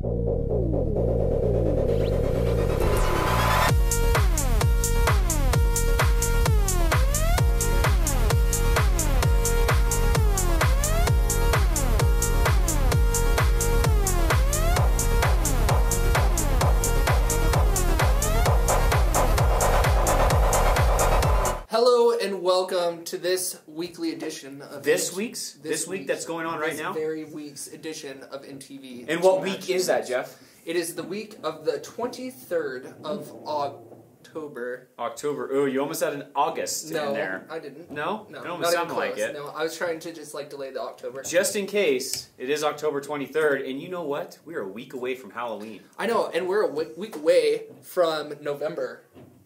Hello and welcome to this weekly edition of this week that's going on right now. This very week's edition of INTV. And what week is that, Jeff? It is the week of the 23rd of October. October. Oh, you almost had an August in there. No, I didn't. No? No, it almost sounded like it. No, I was trying to just like delay the October. Just in case, it is October 23rd, and you know what? We're a week away from Halloween. I know, and we're a week away from November.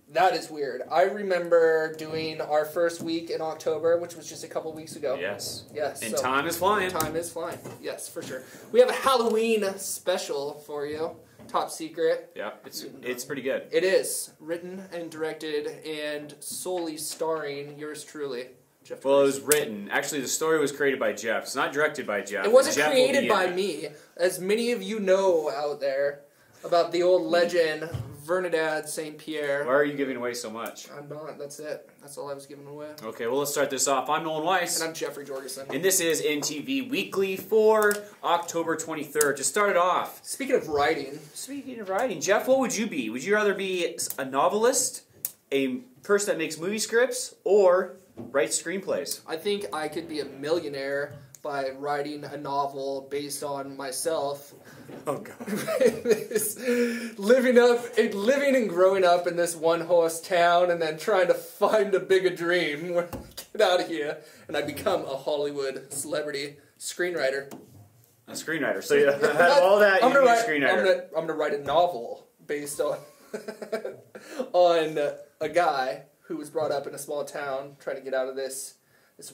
That is weird. I remember doing our first week in October, which was just a couple weeks ago. Yes. Yes. And so time is flying. Time is flying. Yes, for sure. We have a Halloween special for you. Top secret. Yeah, it's pretty good. It is. Written and directed and solely starring yours truly, Jeff. Well, it was written. Actually, the story was created by Jeff. It's not directed by Jeff. It wasn't created by me. As many of you know out there about the old legend, Vernadad St. Pierre. Why are you giving away so much? I'm not. That's it. That's all I was giving away. Okay, well, let's start this off. I'm Nolan Weiss. And I'm Jeffrey Jorgensen. And this is INTV Weekly for October 23rd. To start it off. Speaking of writing, Jeff, what would you be? Would you rather be a novelist, a person that makes movie scripts, or writes screenplays? I think I could be a millionaire by writing a novel based on myself. Oh God! living and growing up in this one-horse town, and then trying to find a bigger dream. Get out of here, and I become a Hollywood celebrity screenwriter. A screenwriter. So out of all that, you're a screenwriter. I'm gonna write a novel based on on a guy who was brought up in a small town, trying to get out of this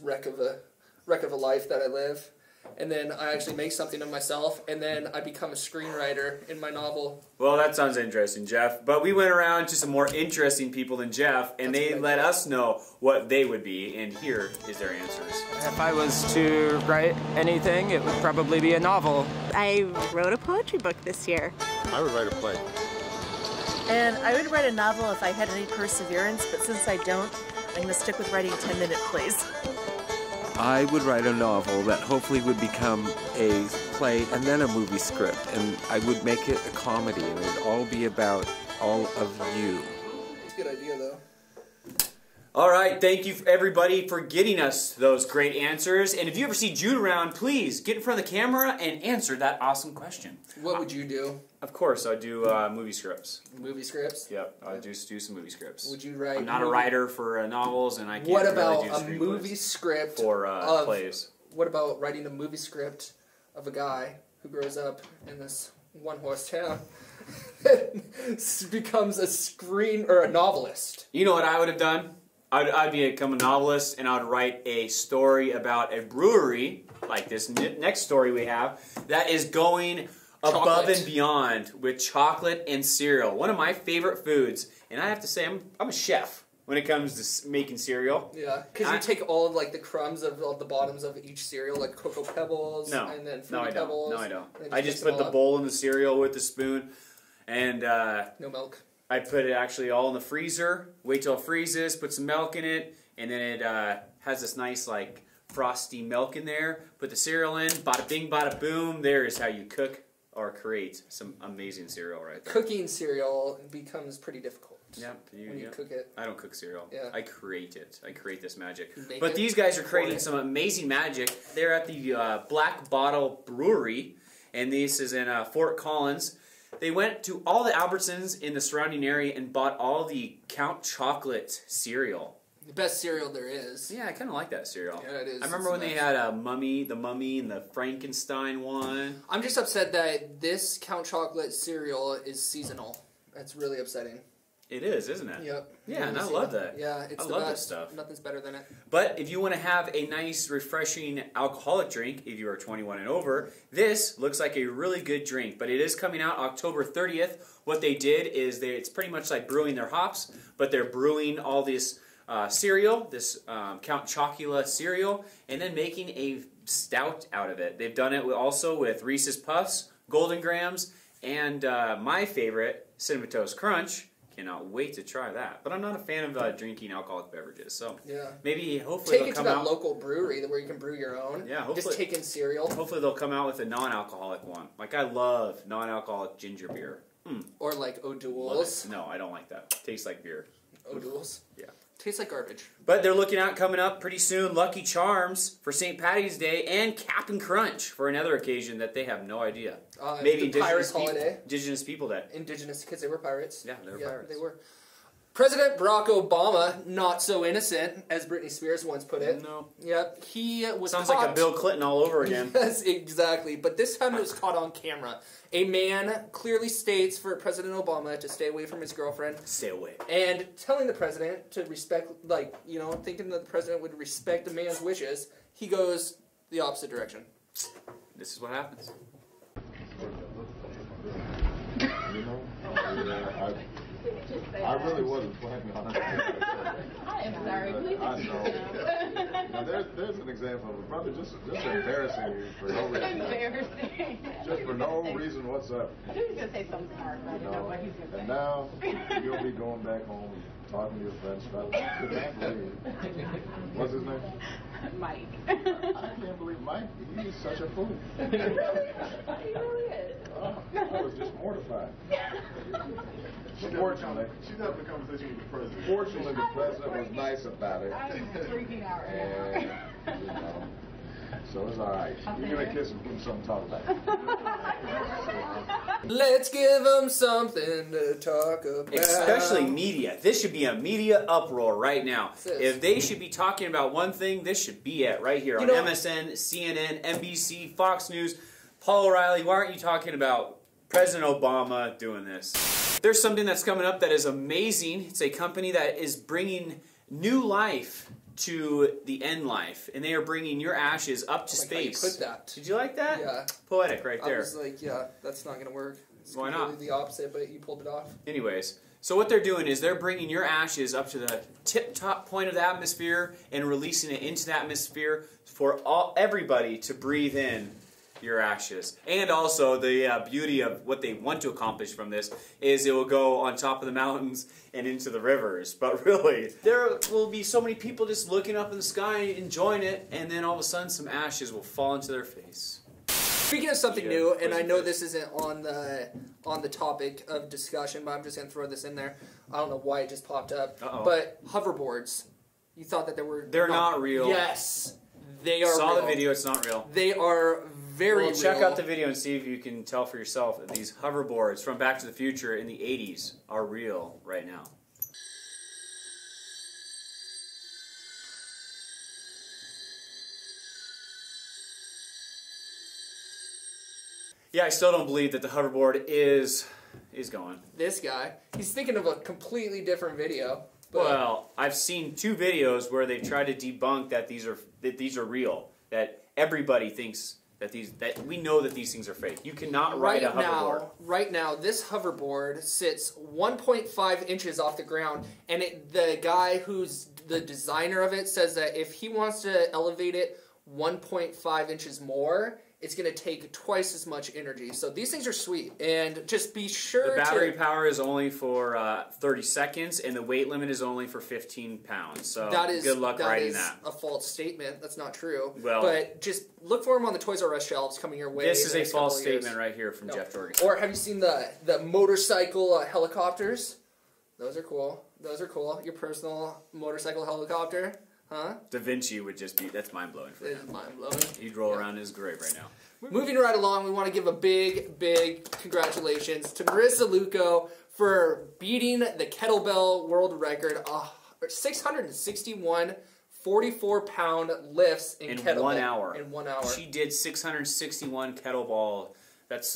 wreck of a life that I live. And then I actually make something of myself, and then I become a screenwriter in my novel. Well, that sounds interesting, Jeff. But we went around to some more interesting people than Jeff, and they let us know what they would be, and here is their answers. If I was to write anything, it would probably be a novel. I wrote a poetry book this year. I would write a play. And I would write a novel if I had any perseverance, but since I don't, I'm going to stick with writing 10-minute plays. I would write a novel that hopefully would become a play and then a movie script, and I would make it a comedy, and it would all be about all of you. It's a good idea, though. All right, thank you everybody for getting us those great answers. And if you ever see Jude around, please get in front of the camera and answer that awesome question. What would you do? Of course, I'd do movie scripts. Movie scripts? Yep, I'd just do some movie scripts. Would you write? I'm not a writer for novels, and I can't What really about do a movie script for plays? What about writing a movie script of a guy who grows up in this one-horse town and becomes a novelist? You know what I would have done? I'd become a novelist, and I'd write a story about a brewery, like this next story we have, that is going above and beyond with chocolate and cereal. One of my favorite foods, and I have to say I'm a chef when it comes to making cereal. Yeah, because you take all of like the crumbs of the bottoms of each cereal, like Cocoa Pebbles, and then Fruity Pebbles. No, I don't. I just put the bowl in the cereal with the spoon, and no milk. I put it actually all in the freezer, wait till it freezes, put some milk in it, and then it has this nice like frosty milk in there. Put the cereal in, bada bing, bada boom. There is how you cook or create some amazing cereal right there. Cooking cereal becomes pretty difficult. Yeah, when you cook it. I don't cook cereal. Yeah. I create it. I create this magic. But these guys are creating some amazing magic. They're at the Black Bottle Brewery, and this is in Fort Collins. They went to all the Albertsons in the surrounding area and bought all the Count Chocolate cereal. The best cereal there is. Yeah, I kind of like that cereal. Yeah, it is. I remember when they had the Mummy and the Frankenstein one. I'm just upset that this Count Chocolate cereal is seasonal. That's really upsetting. It is, isn't it? Yep. Yeah, and I love that. Yeah, it's the best. I love that stuff. Nothing's better than it. But if you want to have a nice, refreshing alcoholic drink, if you are 21 and over, this looks like a really good drink. But it is coming out October 30th. What they did is it's pretty much like brewing their hops, but they're brewing all this cereal, this Count Chocula cereal, and then making a stout out of it. They've done it also with Reese's Puffs, Golden Grahams, And my favorite, Cinnamon Toast Crunch. Cannot wait to try that. But I'm not a fan of drinking alcoholic beverages, so hopefully take they'll it to come that out. local brewery where you can brew your own. Yeah, hopefully. Just take in cereal. Hopefully they'll come out with a non-alcoholic one. Like I love non-alcoholic ginger beer. Or like O'Doul's. No, I don't like that. Tastes like beer. O'Doul's. Yeah. Tastes like garbage. But they're looking out coming up pretty soon. Lucky Charms for St. Patty's Day and Captain Crunch for another occasion that they have no idea. Maybe the Pirates Holiday. Indigenous People Day. Indigenous, because they were pirates. Yeah, they were pirates. They were. President Barack Obama, not so innocent, as Britney Spears once put it. No. Yep, he was Sounds caught. like a Bill Clinton all over again. Yes, exactly. But this time it was caught on camera. A man clearly states for President Obama to stay away from his girlfriend. Stay away. And telling the president to respect, thinking that the president would respect the man's wishes, he goes the opposite direction. This is what happens. I really wasn't planning on it. I am sorry. Please excuse me. Now there's an example of a brother just embarrassing you for no reason. Embarrassing. Just for no reason whatsoever. He was going to say something smart, but I didn't know what he was going to say. And now you'll be going back home and talking to your friends about it. I can't believe it. What's his name? Mike. I can't believe Mike. He's such a fool. He really is. I was just mortified. Fortunately, she's having a conversation with the president. Fortunately, the president was nice about it. I'm freaking out right And, so it's all right. You're going to kiss him, give him something to talk about. Let's give them something to talk about. Especially media. This should be a media uproar right now. If they should be talking about one thing, this should be it right here on MSN, CNN, NBC, Fox News. Paul O'Reilly, why aren't you talking about President Obama doing this? There's something that's coming up that is amazing. It's a company that is bringing new life to the end life, and they are bringing your ashes up to space. How you put that. Did you like that? Yeah. Poetic right there. I was like, yeah, that's not going to work. It's Why not? completely the opposite, but you pulled it off. Anyways, so what they're doing is they're bringing your ashes up to the tip-top point of the atmosphere and releasing it into the atmosphere for everybody to breathe in your ashes. And also the beauty of what they want to accomplish from this is it will go on top of the mountains and into the rivers. But really, there will be so many people just looking up in the sky enjoying it, and then all of a sudden some ashes will fall into their face. Speaking of something new, and I know this isn't on the topic of discussion, but I'm just going to throw this in there. I don't know why it just popped up. But hoverboards. You thought that They're not real. Yes. They are Saw real. the video, it's not real. They are very real. Check out the video and see if you can tell for yourself that these hoverboards from Back to the Future in the 80s are real right now. Yeah, I still don't believe that the hoverboard is going. This guy, he's thinking of a completely different video. But Well, I've seen two videos where they try to debunk that these are real. That everybody thinks that we know that these things are fake. You cannot ride a hoverboard. Right now, this hoverboard sits 1.5 inches off the ground, and the guy who's the designer of it says that if he wants to elevate it 1.5 inches more, it's going to take twice as much energy. So these things are sweet. And just be sure the battery power is only for 30 seconds, and the weight limit is only for 15 pounds. So good luck riding that. That is a false statement. That's not true. Well, but just look for them on the Toys R Us shelves coming your way. This is a false statement right here from Jeff Jordan. Or have you seen the motorcycle helicopters? Those are cool. Those are cool. Your personal motorcycle helicopter. Huh? Da Vinci would just be, that's mind-blowing for him. It is mind-blowing. He'd roll around in his grave right now. Moving right along, we want to give a big, big congratulations to Marissa Luco for beating the kettlebell world record, 661 44-pound lifts in kettlebell. 1 hour. In 1 hour. She did 661 kettlebell. That's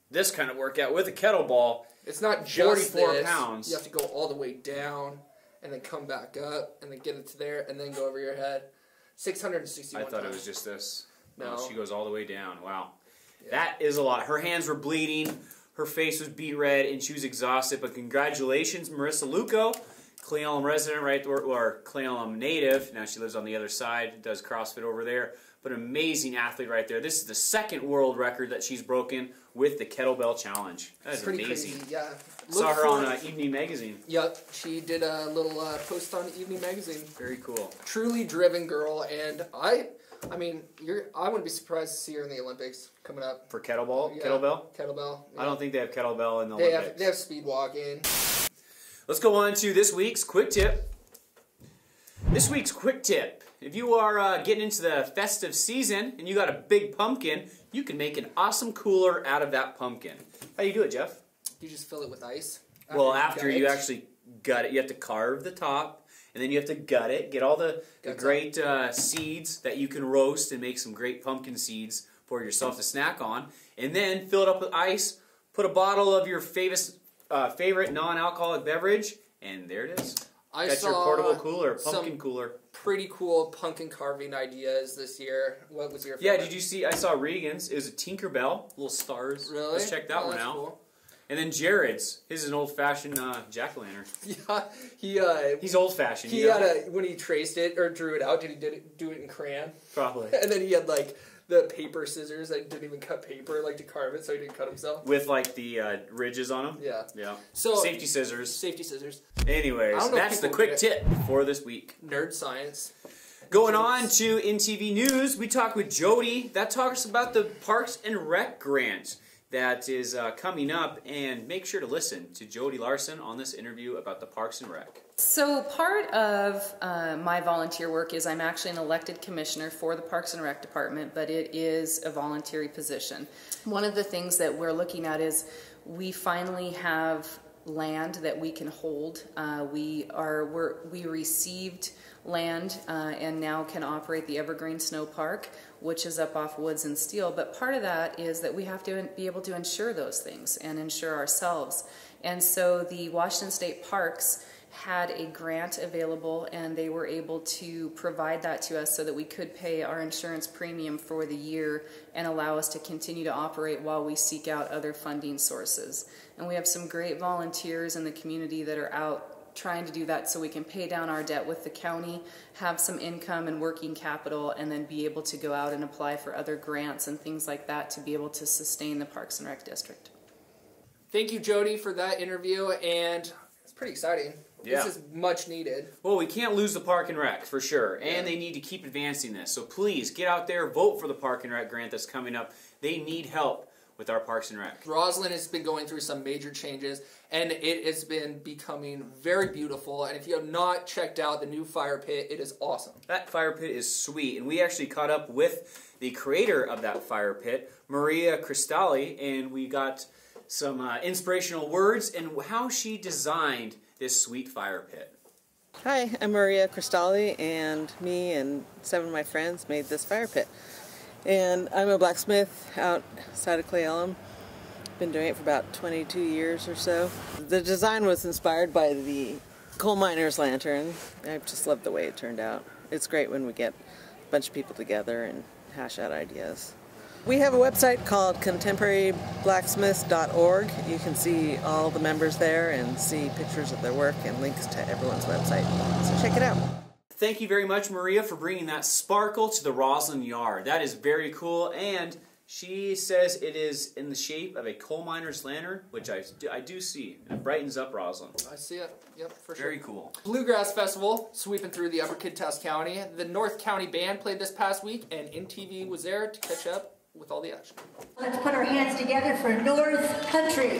this kind of workout with a kettleball. It's not just 44 this. pounds. You have to go all the way down and then come back up and then get it to there and then go over your head. 661 I thought times. it was just this. No. She goes all the way down. Wow. Yeah. That is a lot. Her hands were bleeding. Her face was beet red and she was exhausted. But congratulations, Marissa Luco. Cle Elum resident, right, or Cle Elum native. Now she lives on the other side, does CrossFit over there. But an amazing athlete right there. This is the second world record that she's broken with the kettlebell challenge. That is pretty amazing. crazy, yeah. Saw her on Evening Magazine. Yep, she did a little post on Evening Magazine. Very cool. Truly driven girl, and I mean, I wouldn't be surprised to see her in the Olympics coming up. For kettlebell? Yeah, Kettlebell? Kettlebell. Yeah. I don't think they have kettlebell in the Olympics. They have speed walking. Let's go on to this week's quick tip. This week's quick tip. If you are getting into the festive season and you got a big pumpkin, you can make an awesome cooler out of that pumpkin. How do you do it, Jeff? You just fill it with ice. Well, after you actually gut it, you have to carve the top, and then you have to gut it, get all the great seeds that you can roast and make some great pumpkin seeds for yourself to snack on, and then fill it up with ice, put a bottle of your favorite non-alcoholic beverage, and there it is. That's your portable cooler, pumpkin cooler. Pretty cool pumpkin carving ideas this year. What was your favorite? Yeah, did you see? I saw Regan's. It was a Tinkerbell, little stars. Really? Let's check that one out. Cool. And then Jared's. His is an old-fashioned jack-o'-lantern. Yeah, he's old-fashioned. He had when he traced it or drew it out. Did he do it in crayon? Probably. And then he had like the paper scissors that didn't even cut paper, like to carve it, so he didn't cut himself. With like the ridges on them. Yeah. Yeah. So safety scissors. Safety scissors. Anyways, that's the quick tip for this week. Nerd science. Going on to INTV News, we talk with Jody. That talks about the Parks and Rec grant that is coming up, and make sure to listen to Jody Larson on this interview about the Parks and Rec. So part of my volunteer work is I'm actually an elected commissioner for the Parks and Rec department, but it is a voluntary position. One of the things that we're looking at is we finally have land that we can hold. We received land and now can operate the Evergreen Snow Park, which is up off Woods and Steel. But part of that is that we have to be able to insure those things and insure ourselves. And so the Washington State Parks had a grant available, and they were able to provide that to us so that we could pay our insurance premium for the year and allow us to continue to operate while we seek out other funding sources. And we have some great volunteers in the community that are out trying to do that so we can pay down our debt with the county, have some income and working capital, and then be able to go out and apply for other grants and things like that to be able to sustain the Parks and Rec District. Thank you, Jody, for that interview, and it's pretty exciting. Yeah. This is much needed. Well, we can't lose the Park and Rec, for sure, and they need to keep advancing this. So please, get out there, vote for the Park and Rec grant that's coming up. They need help with our Parks and Rec. Roslyn has been going through some major changes, and it has been becoming very beautiful. And if you have not checked out the new fire pit, it is awesome. That fire pit is sweet, and we actually caught up with the creator of that fire pit, Maria Cristalli, and we got some inspirational words and how she designed this sweet fire pit. Hi, I'm Maria Cristalli, and me and 7 of my friends made this fire pit. And I'm a blacksmith outside of Cle Elum. Been doing it for about 22 years or so. The design was inspired by the coal miner's lantern. I just love the way it turned out. It's great when we get a bunch of people together and hash out ideas. We have a website called contemporaryblacksmiths.org. You can see all the members there and see pictures of their work and links to everyone's website. So check it out. Thank you very much, Maria, for bringing that sparkle to the Roslyn yard. That is very cool, and she says it is in the shape of a coal miner's lantern, which I do see. It brightens up Roslyn. I see it. Yep, for sure. Very cool. Bluegrass Festival sweeping through the Upper Kidtass County. The North County Band played this past week, and INTV was there to catch up with all the action. Let's put our hands together for North Country.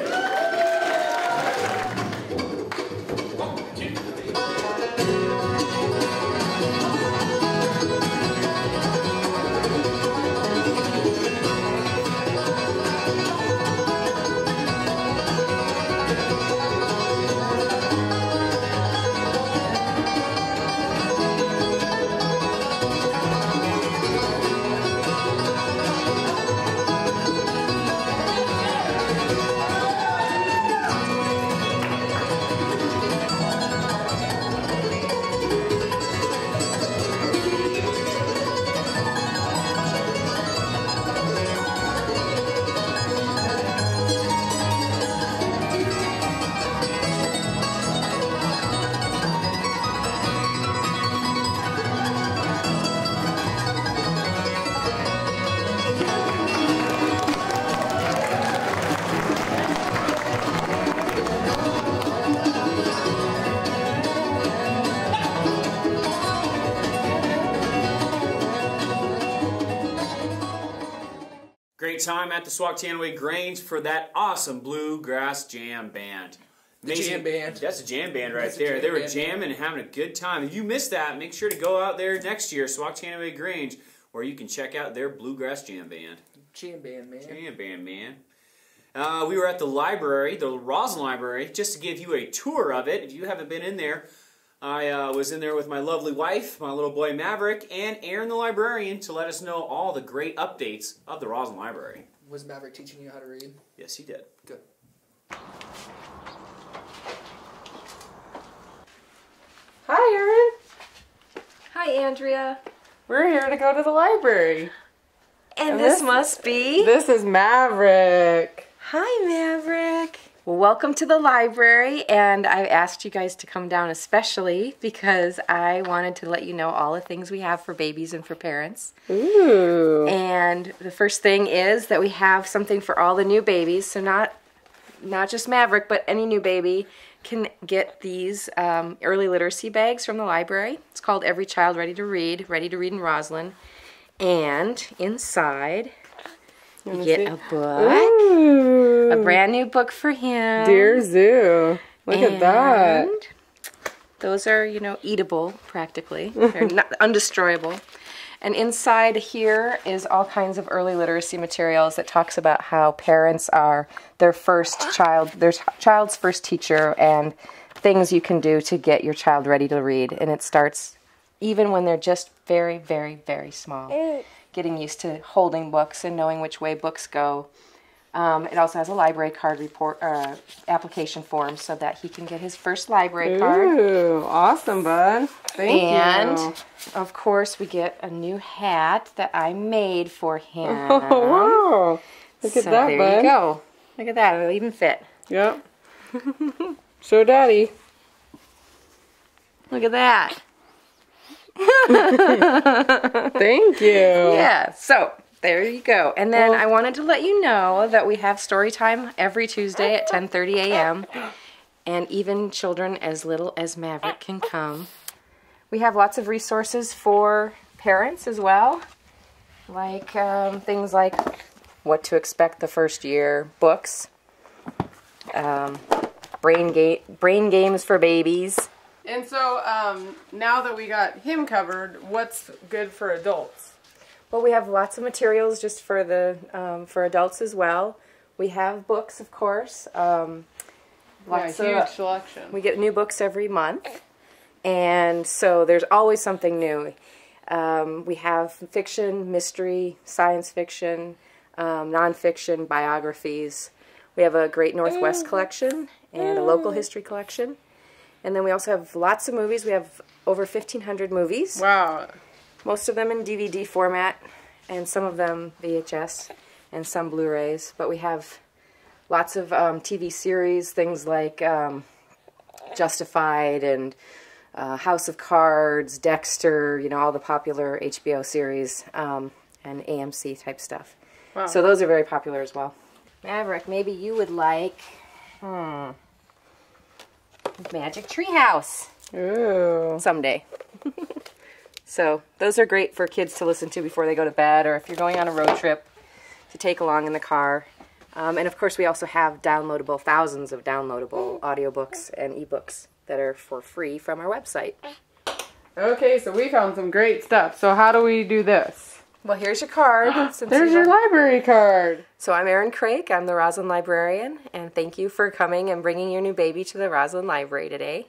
great time at the Swactanaway Grange for that awesome bluegrass jam band. Jam band. That's a jam band right there. They were jamming and having a good time. If you missed that, make sure to go out there next year, Swactanaway Grange, where you can check out their bluegrass jam band. Jam band, man. Jam band, man. We were at the library, the Roslyn Library, just to give you a tour of it. If you haven't been in there, I was in there with my lovely wife, my little boy Maverick, and Aaron the librarian to let us know all the great updates of the Roslyn Library. Was Maverick teaching you how to read? Yes, he did. Good. Hi, Erin. Hi, Andrea. We're here to go to the library. And this must be... This is Maverick. Hi, Maverick. Well, welcome to the library, and I asked you guys to come down especially because I wanted to let you know all the things we have for babies and for parents. Ooh. And the first thing is that we have something for all the new babies, so not just Maverick, but any new baby can get these early literacy bags from the library. It's called Every Child Ready to Read in Roslyn. And inside, you get a book, Ooh. a brand new book for him. Dear Zoo. Look at that. Those are, eatable practically. They're not undestroyable. And inside here is all kinds of early literacy materials that talks about how parents are their child's first teacher and things you can do to get your child ready to read. And it starts even when they're just very, very, very small, getting used to holding books and knowing which way books go. It also has a library card application form so that he can get his first library card. Ooh, awesome, bud. Thank you. And, of course, we get a new hat that I made for him. Oh, wow. Look at that, bud. There you go. Look at that. It'll even fit. Yep. Show Daddy. Look at that. Thank you. Yeah, so there you go. And then I wanted to let you know that we have story time every Tuesday at 10:30 a.m. And even children as little as Maverick can come. We have lots of resources for parents as well, like things like what to expect the first year, books, brain games for babies. And so now that we got him covered, what's good for adults? Well, we have lots of materials just for the for adults as well. We have books, of course. Huge selection. We get new books every month, and so there's always something new. We have fiction, mystery, science fiction, nonfiction, biographies. We have a Great Northwest collection and a local history collection. And then we also have lots of movies. We have over 1,500 movies. Wow. Most of them in DVD format, and some of them VHS, and some Blu-rays. But we have lots of TV series, things like Justified and House of Cards, Dexter, all the popular HBO series, and AMC type stuff. Wow. So those are very popular as well. Maverick, maybe you would like... Magic Treehouse. Ooh. Someday. So those are great for kids to listen to before they go to bed, or if you're going on a road trip to take along in the car. And of course we also have thousands of downloadable audiobooks and ebooks that are for free from our website. Okay, so we found some great stuff. So how do we do this? Well, here's your card. There's your library card. So I'm Erin Craik. I'm the Roslyn Librarian, and thank you for coming and bringing your new baby to the Roslyn Library today.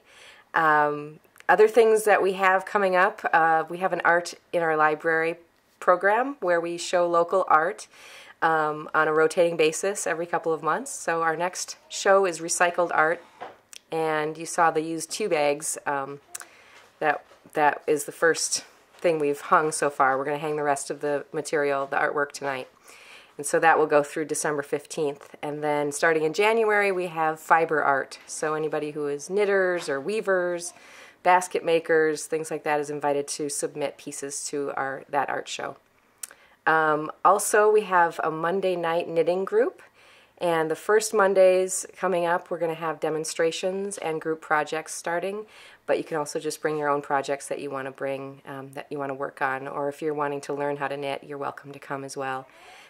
Other things that we have coming up, we have an Art in Our Library program where we show local art on a rotating basis every couple of months. So our next show is recycled art, and you saw the used 2 bags. That is the first thing we've hung so far. We're going to hang the rest of the material, the artwork, tonight. And so that will go through December 15th. And then starting in January, we have fiber art. So anybody who is knitters or weavers, basket makers, things like that is invited to submit pieces to that art show. Also, we have a Monday night knitting group. And the first Mondays coming up, we're going to have demonstrations and group projects starting. But you can also just bring your own projects that you want to bring, that you want to work on. Or if you're wanting to learn how to knit, you're welcome to come as well.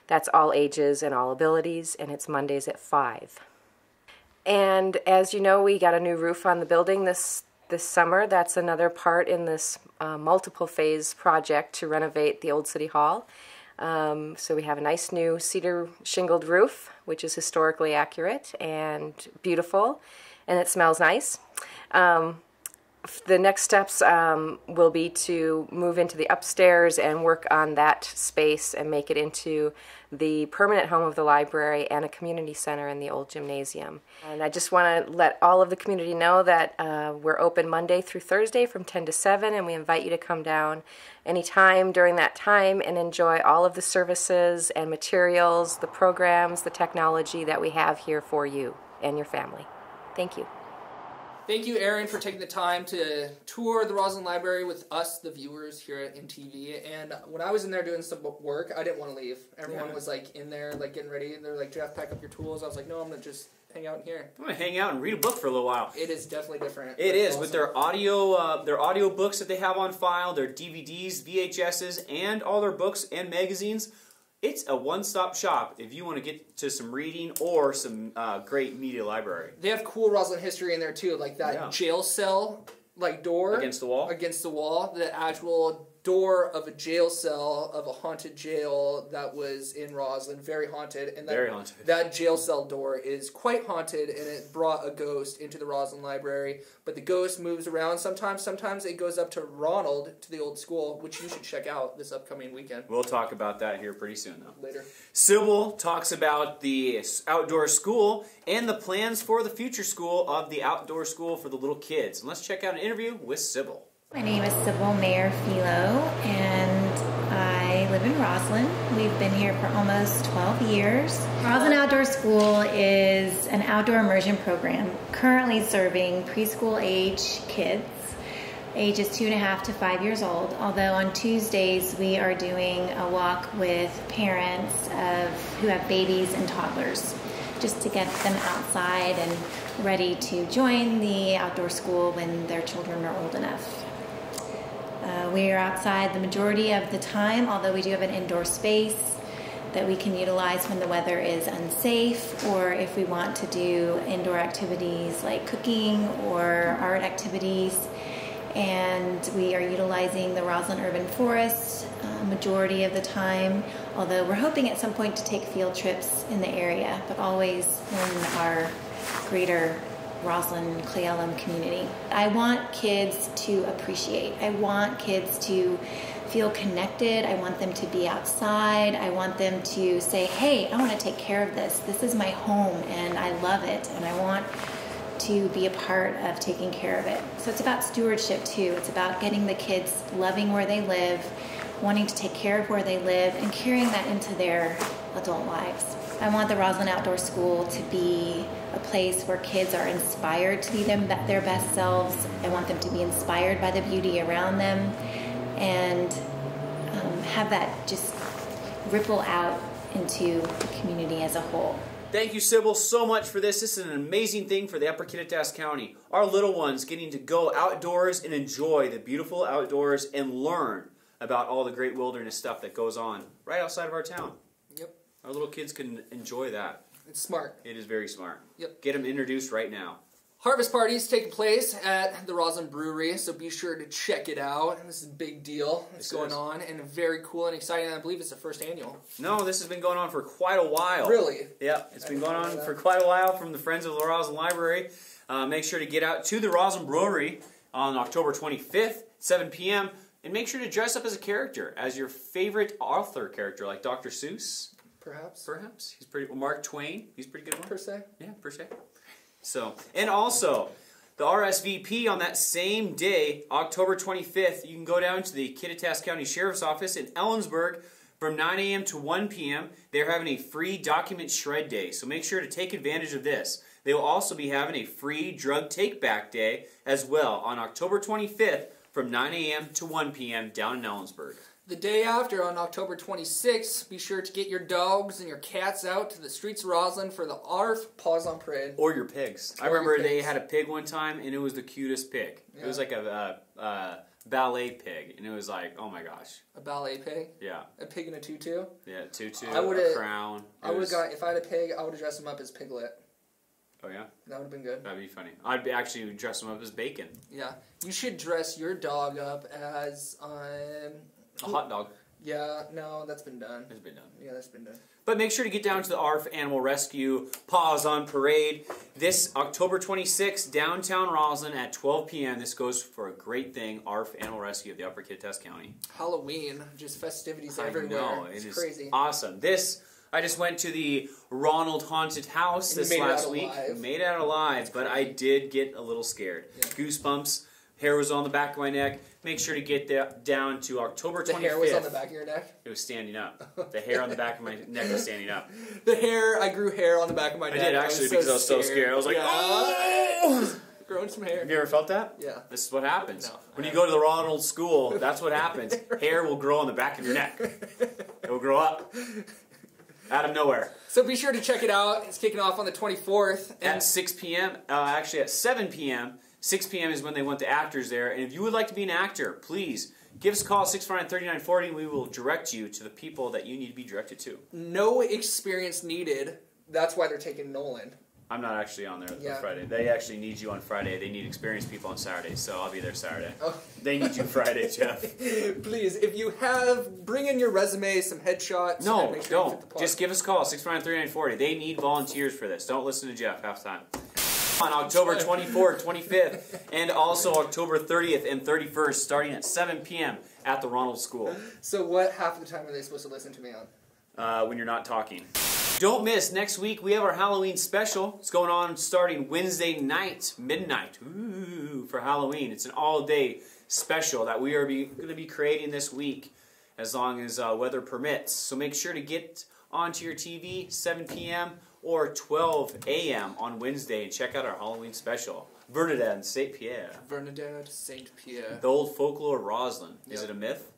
That's all ages and all abilities, and it's Mondays at 5. And as you know, we got a new roof on the building this summer. That's another part in this multiple phase project to renovate the old City Hall. So we have a nice new cedar shingled roof, which is historically accurate and beautiful, and it smells nice. The next steps will be to move into the upstairs and work on that space and make it into the permanent home of the library and a community center in the old gymnasium. And I just want to let all of the community know that we're open Monday through Thursday from 10 to 7, and we invite you to come down anytime during that time and enjoy all of the services and materials, the programs, the technology that we have here for you and your family. Thank you. Thank you, Erin, for taking the time to tour the Roslyn Library with us, the viewers here at INTV. And when I was in there doing some work, I didn't want to leave. Everyone was like in there, like getting ready, and they're like, "Jeff, pack up your tools." I was like, "No, I'm gonna just hang out in here." I'm gonna hang out and read a book for a little while. It is definitely different. It is, awesome. With their audio books that they have on file, their DVDs, VHSs, and all their books and magazines. It's a one-stop shop if you want to get to some reading or some great media library. They have cool Roslyn history in there too, like that jail cell, like door against the wall. Against the wall, the actual door of a jail cell of a haunted jail that was in Roslyn, very haunted. And that, very haunted. That jail cell door is quite haunted, and it brought a ghost into the Roslyn Library. But the ghost moves around sometimes. Sometimes it goes up to Ronald, to the old school, which you should check out this upcoming weekend. We'll talk about that here pretty soon, though. Later. Sybil talks about the outdoor school and the plans for the future school of the outdoor school for the little kids. And let's check out an interview with Sybil. My name is Sybil Mayer Philo, and I live in Roslyn. We've been here for almost 12 years. Roslyn Outdoor School is an outdoor immersion program currently serving preschool age kids, ages 2.5 to 5 years old. Although on Tuesdays we are doing a walk with parents who have babies and toddlers, just to get them outside and ready to join the outdoor school when their children are old enough. We are outside the majority of the time, although we do have an indoor space that we can utilize when the weather is unsafe, or if we want to do indoor activities like cooking or art activities. And we are utilizing the Roslyn Urban Forest majority of the time, although we're hoping at some point to take field trips in the area, but always in our greater Roslyn Cle Elum community. I want kids to appreciate. I want kids to feel connected. I want them to be outside. I want them to say, hey, I want to take care of this. This is my home and I love it, and I want to be a part of taking care of it. So it's about stewardship too. It's about getting the kids loving where they live, wanting to take care of where they live, and carrying that into their adult lives. I want the Roslyn Outdoor School to be a place where kids are inspired to be their best selves. I want them to be inspired by the beauty around them, and have that just ripple out into the community as a whole. Thank you, Sybil, so much for this. This is an amazing thing for the Upper Kittitas County. Our little ones getting to go outdoors and enjoy the beautiful outdoors and learn about all the great wilderness stuff that goes on right outside of our town. Yep. Our little kids can enjoy that. It's smart. It is very smart. Yep. Get them introduced right now. Harvest parties taking place at the Roslyn Brewery, so be sure to check it out. This is a big deal that's going on, and very cool and exciting. I believe it's the first annual. No, this has been going on for quite a while. Really? Yeah, it's been going on for quite a while from the Friends of the Roslyn Library. Make sure to get out to the Roslyn Brewery on October 25th, 7 p.m., and make sure to dress up as a character, as your favorite author character, like Dr. Seuss. Perhaps. He's pretty. Well, Mark Twain. He's a pretty good one. Per se. Yeah, per se. So, and also, the RSVP on that same day, October 25th, you can go down to the Kittitas County Sheriff's Office in Ellensburg from 9 a.m. to 1 p.m. They're having a free document shred day, so make sure to take advantage of this. They will also be having a free drug take-back day as well on October 25th from 9 a.m. to 1 p.m. down in Ellensburg. The day after, on October 26th, be sure to get your dogs and your cats out to the streets of Roslyn for the ARF Paws on Parade. Or your pigs. I remember they had a pig one time, and it was the cutest pig. Yeah. It was like a ballet pig, and it was like, oh my gosh. A ballet pig? Yeah. A pig in a tutu? Yeah, tutu, a crown. I would have got, if I had a pig, I would have dressed him up as Piglet. Oh yeah? That would have been good. That'd be funny. I'd actually dress him up as Bacon. Yeah. You should dress your dog up as, a hot dog. Yeah, no, that's been done. It's been done. Yeah, that's been done. But make sure to get down to the ARF Animal Rescue Paws on Parade this October 26th, downtown Roslyn at 12 p.m. This goes for a great thing, ARF Animal Rescue of the Upper Kittitas County. Halloween, just festivities everywhere. I know, it's is crazy. Awesome. I just went to the Ronald Haunted House this last week. Made it out alive, but I did get a little scared. Yeah. Goosebumps. Hair was on the back of my neck. Make sure to get down to October 25th. The hair was on the back of your neck? It was standing up. The hair on the back of my neck was standing up. The hair, I grew hair on the back of my neck. I did actually because I was so scared. I was like, oh! Growing some hair. Have you ever felt that? Yeah. This is what happens. No, when you go to the Ronald School, that's what happens. Hair will grow on the back of your neck. It will grow up. Out of nowhere. So be sure to check it out. It's kicking off on the 24th. At 6 p.m., actually at 7 p.m., 6 p.m. is when they want the actors there. And if you would like to be an actor, please give us a call at 649-3940 and we will direct you to the people that you need to be directed to. No experience needed. That's why they're taking Nolan. I'm not actually on there on Friday. They actually need you on Friday. They need experienced people on Saturday, so I'll be there Saturday. Oh. They need you Friday, Jeff. Please, if you have, bring in your resume, some headshots. No, don't. Just give us a call, 649-3940. They need volunteers for this. Don't listen to Jeff half the time. On October 24th, 25th, and also October 30th and 31st, starting at 7 p.m. at the Ronald School. So what half of the time are they supposed to listen to me on? When you're not talking. Don't miss, next week we have our Halloween special. It's going on starting Wednesday night, midnight, for Halloween. It's an all-day special that we are going to be creating this week as long as weather permits. So make sure to get onto your TV, 7 p.m. or 12 a.m. on Wednesday and check out our Halloween special. Bernadette and St. Pierre. Bernadette St. Pierre. The old folklore of Roslyn. Is it a myth?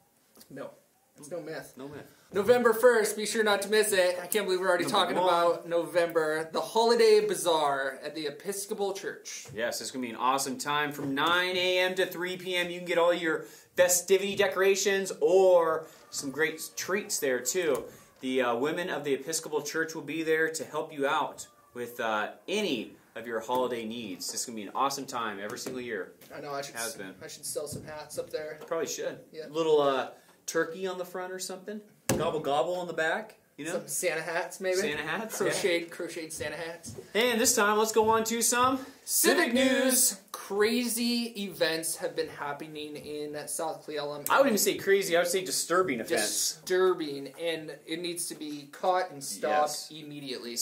No. It's no myth. No myth. November 1st, be sure not to miss it. I can't believe we're already talking about November. The Holiday Bazaar at the Episcopal Church. Yes, it's going to be an awesome time. From 9 a.m. to 3 p.m. you can get all your festivity decorations or some great treats there too. The women of the Episcopal Church will be there to help you out with any of your holiday needs. This is going to be an awesome time every single year. I know, I should sell some hats up there. Probably should. Yeah. Little turkey on the front or something. Gobble gobble on the back. You know? Some Santa hats, maybe? Santa hats? Crocheted Santa hats. And this time, let's go on to some civic news. Crazy events have been happening in South Cle Elum. I wouldn't even say crazy, I would say disturbing events. Disturbing, and it needs to be caught and stopped immediately.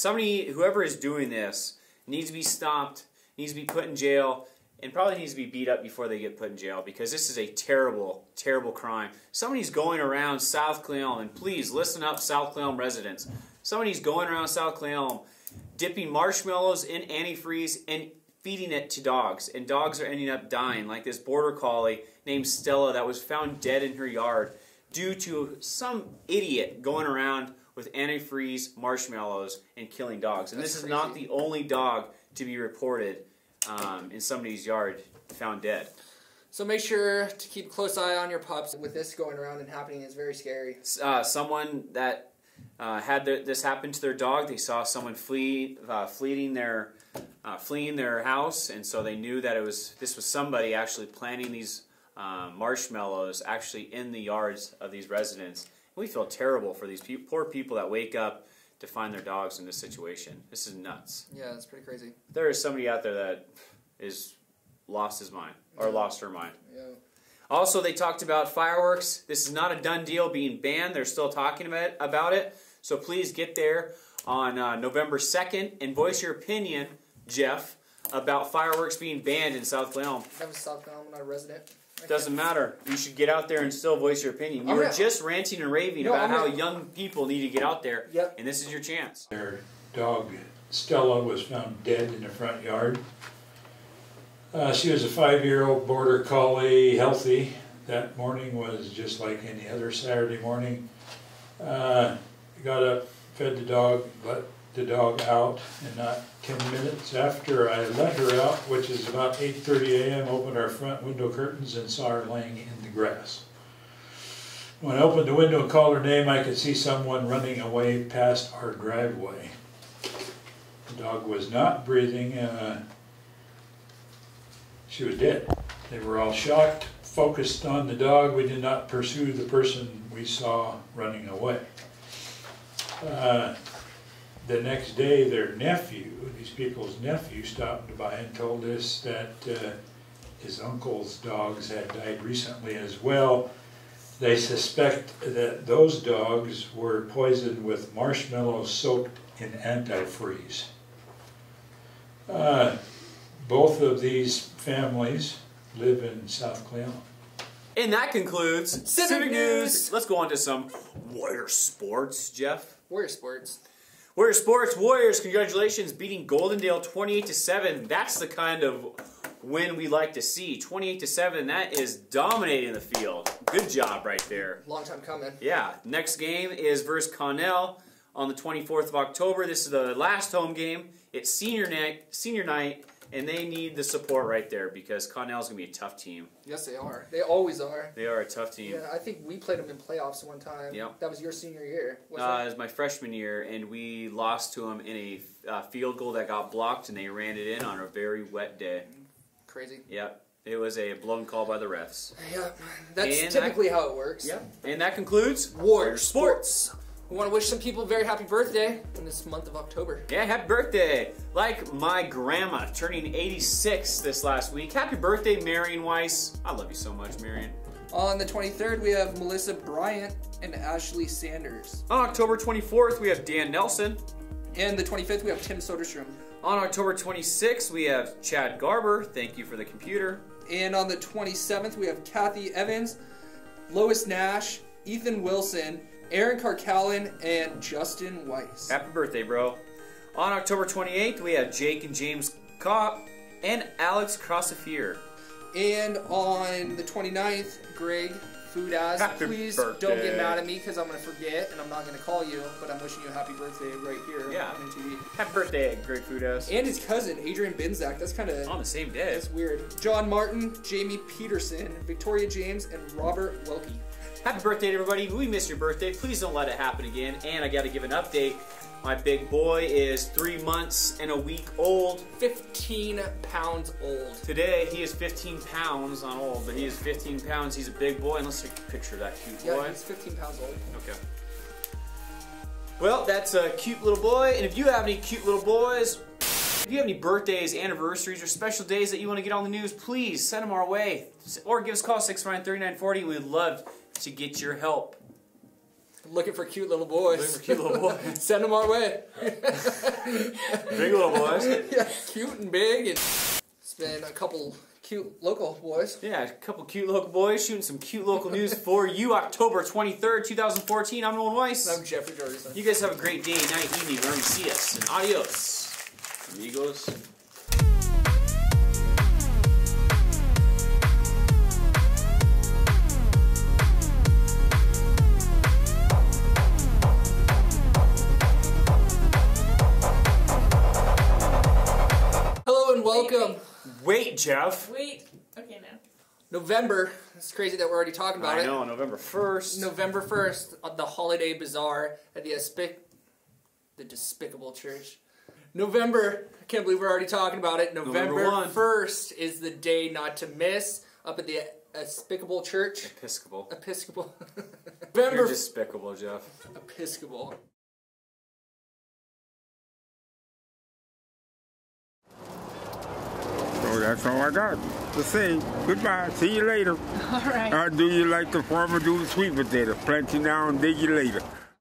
Whoever is doing this, needs to be stopped, needs to be put in jail, and probably needs to be beat up before they get put in jail because this is a terrible, terrible crime. Somebody's going around South Cle Elum, and please listen up, South Cle Elum residents. Somebody's going around South Cle Elum, dipping marshmallows in antifreeze and feeding it to dogs, and dogs are ending up dying, like this border collie named Stella that was found dead in her yard due to some idiot going around with antifreeze marshmallows and killing dogs. And this is not the only dog to be reported in somebody's yard found dead. So make sure to keep a close eye on your pups. With this going around and happening, it's very scary. Someone that had this happen to their dog, they saw someone fleeing their house, and so they knew that this was somebody actually planting these marshmallows actually in the yards of these residents. And we feel terrible for these poor people that wake up to find their dogs in this situation. This is nuts. Yeah, it's pretty crazy. There is somebody out there that is lost his mind, or lost her mind. Yeah. Also, they talked about fireworks. This is not a done deal being banned. They're still talking about it. So please get there on November 2nd and voice your opinion, Jeff, about fireworks being banned in South Cle Elum. I was South Cle Elum, I'm not a resident. Doesn't matter. You should get out there and still voice your opinion. You were just ranting and raving about how young people need to get out there, and this is your chance. Their dog, Stella, was found dead in the front yard. She was a 5-year-old border collie, healthy. That morning was just like any other Saturday morning. Got up, fed the dog, let the dog out, and not 10 minutes after I let her out, which is about 8:30 a.m., opened our front window curtains and saw her laying in the grass. When I opened the window and called her name, I could see someone running away past our driveway. The dog was not breathing. She was dead. They were all shocked, focused on the dog. We did not pursue the person we saw running away. The next day, their nephew, these people's nephew, stopped by and told us that his uncle's dogs had died recently as well. They suspect that those dogs were poisoned with marshmallows soaked in antifreeze. Both of these families live in South Cleveland. And that concludes Civic News. Let's go on to some Warrior Sports, Jeff. Warrior Sports. Warrior Sports, Warriors, congratulations, beating Goldendale 28-7. That's the kind of win we like to see. 28-7, that is dominating the field. Good job right there. Long time coming. Yeah, next game is versus Connell on the 24th of October. This is the last home game. It's senior night, and they need the support right there because Connell's going to be a tough team. Yes, they are. They always are. They are a tough team. Yeah, I think we played them in playoffs one time. Yep. That was your senior year, It was my freshman year, and we lost to them in a field goal that got blocked, and they ran it in on a very wet day. Crazy. Yep. It was a blown call by the refs. Yeah, that's typically how it works. Yep. And that concludes Warrior Sports. We want to wish some people a very happy birthday in this month of October. Yeah, happy birthday. Like my grandma turning 86 this last week. Happy birthday, Marion Weiss. I love you so much, Marion. On the 23rd, we have Melissa Bryant and Ashley Sanders. On October 24th, we have Dan Nelson. And the 25th, we have Tim Soderstrom. On October 26th, we have Chad Garber. Thank you for the computer. And on the 27th, we have Kathy Evans, Lois Nash, Ethan Wilson, Aaron Carcallan, and Justin Weiss. Happy birthday, bro. On October 28th, we have Jake and James Kopp and Alex Crossafear. And on the 29th, Greg Foodaz. Happy Please birthday. don't get mad at me because I'm going to forget and I'm not going to call you, but I'm wishing you a happy birthday right here on INTV. Happy birthday, Greg Foodaz. And his cousin, Adrian Binzak. That's kind of... on the same day. That's weird. John Martin, Jamie Peterson, Victoria James, and Robert Welke. Happy birthday to everybody. We missed your birthday. Please don't let it happen again. And I got to give an update. My big boy is 3 months and a week old. 15 pounds old. Today, he is 15 pounds, not old, but he is 15 pounds. He's a big boy. And let's take a picture of that cute boy. Yeah, he's 15 pounds old. Okay. Well, that's a cute little boy. And if you have any cute little boys, if you have any birthdays, anniversaries, or special days that you want to get on the news, please send them our way. Or give us a call, 659-3940. We'd love to get your help. Looking for cute little boys. Looking for cute little boys. Send them our way. Big little boys. Yeah, cute and big. And it's been a couple cute local boys. Yeah, a couple cute local boys shooting some cute local news for you. October 23rd, 2014. I'm Nolan Weiss. I'm Jeffrey Jorgensen. You guys have a great day, night, evening, wherever you see us. And adios, amigos. Welcome. Wait, Jeff. Wait. Okay, now. November. It's crazy that we're already talking about it. I know, November 1st. November 1st, the holiday bazaar at the Despicable Church. November, I can't believe we're already talking about it. November 1st is the day not to miss up at the Despicable Church. Episcopal. November. You're despicable, Jeff. Episcopal. So that's all I got to say. Goodbye. See you later. All right. Do you like the farmer do the sweet potatoes? Plant you now and dig you later.